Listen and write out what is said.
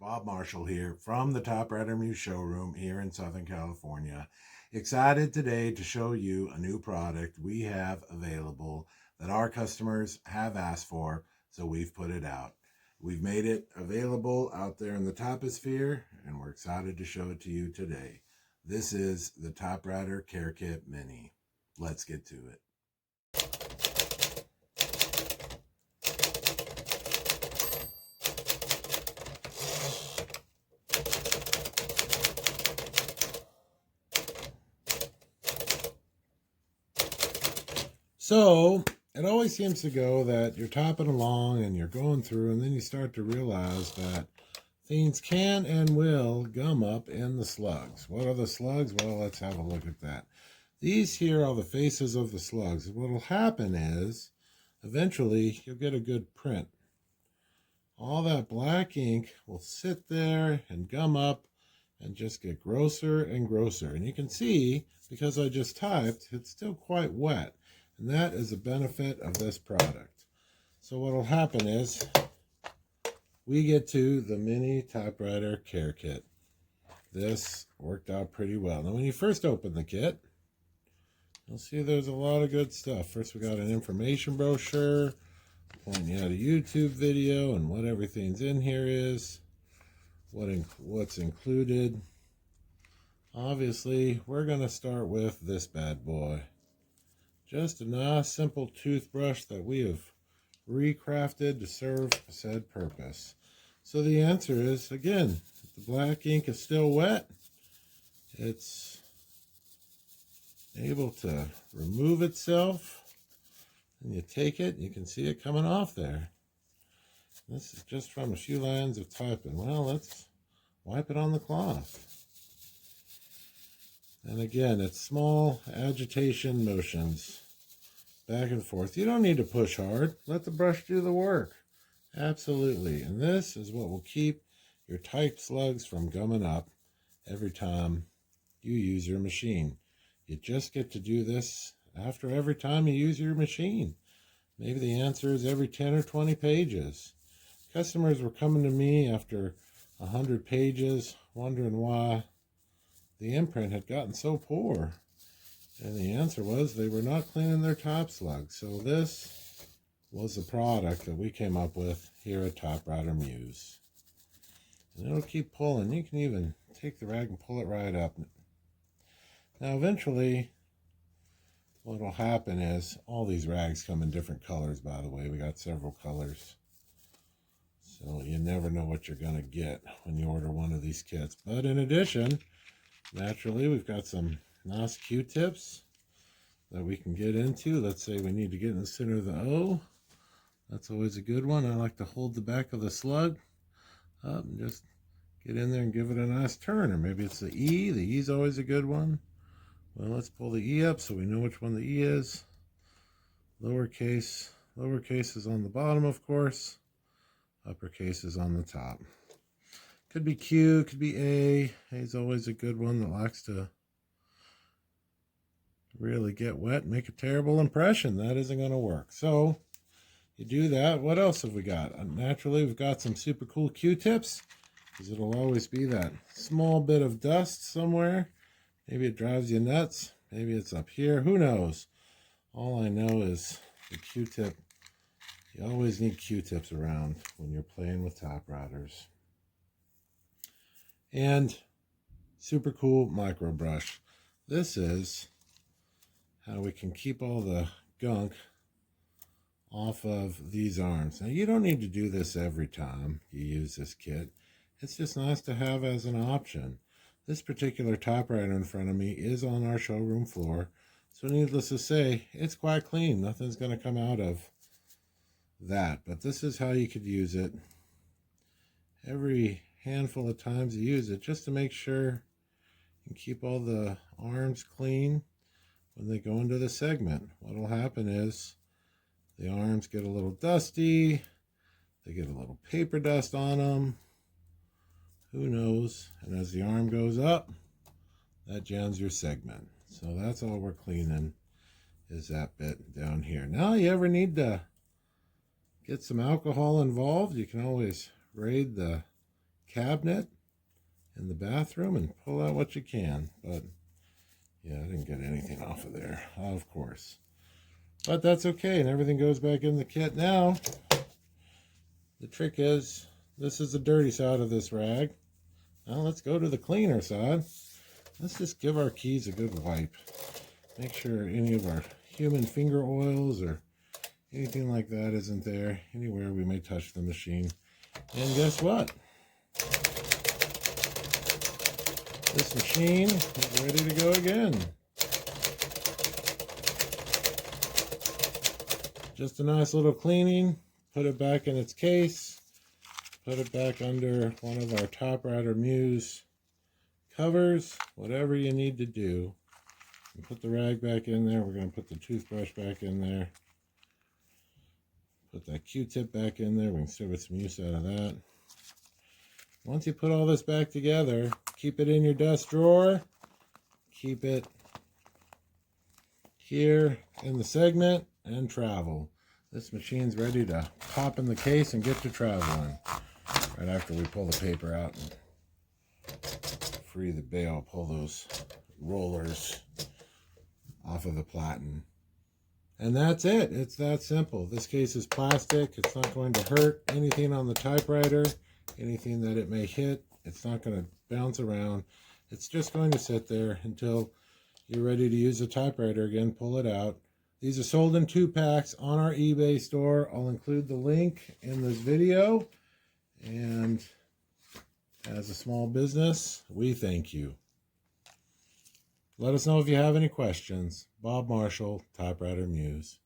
Bob Marshall here from the Typewriter Muse showroom here in Southern California. Excited today to show you a new product we have available that our customers have asked for, so we've put it out. We've made it available out there in the typosphere, and we're excited to show it to you today. This is the Typewriter Care Kit Mini. Let's get to it. So it always seems to go that you're typing along and you're going through, and then you start to realize that things can and will gum up in the slugs. What are the slugs? Well, let's have a look at that. These here are the faces of the slugs. What will happen is eventually you'll get a good print. All that black ink will sit there and gum up and just get grosser and grosser. And you can see, because I just typed, it's still quite wet. And that is a benefit of this product. So what will happen is we get to the mini typewriter care kit. This worked out pretty well. Now when you first open the kit, you'll see there's a lot of good stuff. First we got an information brochure pointing you out a YouTube video and what everything's in here is, what's included. Obviously we're going to start with this bad boy. Just a nice simple toothbrush that we have recrafted to serve said purpose. So the answer is, again, the black ink is still wet. It's able to remove itself. And you take it, you can see it coming off there. This is just from a few lines of typing. Well, let's wipe it on the cloth. And again, it's small agitation motions, back and forth. You don't need to push hard. Let the brush do the work. Absolutely. And this is what will keep your type slugs from gumming up every time you use your machine. You just get to do this after every time you use your machine. Maybe the answer is every 10 or 20 pages. Customers were coming to me after 100 pages, wondering why the imprint had gotten so poor. And the answer was they were not cleaning their type slugs. So this was the product that we came up with here at Typewriter Muse. And it'll keep pulling. You can even take the rag and pull it right up. Now eventually what will happen is, all these rags come in different colors, by the way. We got several colors. So you never know what you're going to get when you order one of these kits. But in addition, naturally, we've got some nice Q-tips that we can get into. Let's say we need to get in the center of the O. That's always a good one. I like to hold the back of the slug up and just get in there and give it a nice turn. Or maybe it's the E. The E is always a good one. Well, let's pull the E up so we know which one the E is. Lowercase is on the bottom, of course. Uppercase is on the top. Could be Q, could be A. A is always a good one that likes to really get wet and make a terrible impression. That isn't going to work. So you do that. What else have we got? Naturally, we've got some super cool Q-tips, because it'll always be that small bit of dust somewhere. Maybe it drives you nuts. Maybe it's up here. Who knows? All I know is the Q-tip. You always need Q-tips around when you're playing with typewriters. And super cool micro brush. This is how we can keep all the gunk off of these arms. Now you don't need to do this every time you use this kit. It's just nice to have as an option. This particular typewriter in front of me is on our showroom floor. So needless to say, it's quite clean. Nothing's going to come out of that. But this is how you could use it every handful of times you use it, just to make sure you keep all the arms clean when they go into the segment. What will happen is the arms get a little dusty, they get a little paper dust on them, who knows, and as the arm goes up, that jams your segment. So that's all we're cleaning, is that bit down here. Now you ever need to get some alcohol involved, you can always raid the cabinet in the bathroom and pull out what you can. But yeah, I didn't get anything off of there, of course. But that's okay, and everything goes back in the kit. Now, the trick is, this is the dirty side of this rag. Now let's go to the cleaner side. Let's just give our keys a good wipe. Make sure any of our human finger oils or anything like that isn't there anywhere we may touch the machine. And guess what? This machine is ready to go again. Just a nice little cleaning. Put it back in its case. Put it back under one of our Typewriter Muse covers. Whatever you need to do. And put the rag back in there. We're going to put the toothbrush back in there. Put that Q-tip back in there. We can still get some use out of that. Once you put all this back together, keep it in your desk drawer. Keep it here in the segment and travel. This machine's ready to pop in the case and get to traveling. Right after we pull the paper out and free the bale, pull those rollers off of the platen. And that's it. It's that simple. This case is plastic. It's not going to hurt anything on the typewriter. Anything that it may hit, it's not going to bounce around. It's just going to sit there until you're ready to use the typewriter again. Pull it out. These are sold in 2-packs on our eBay store. I'll include the link in this video. And as a small business, we thank you. Let us know if you have any questions. Bob Marshall, Typewriter Muse.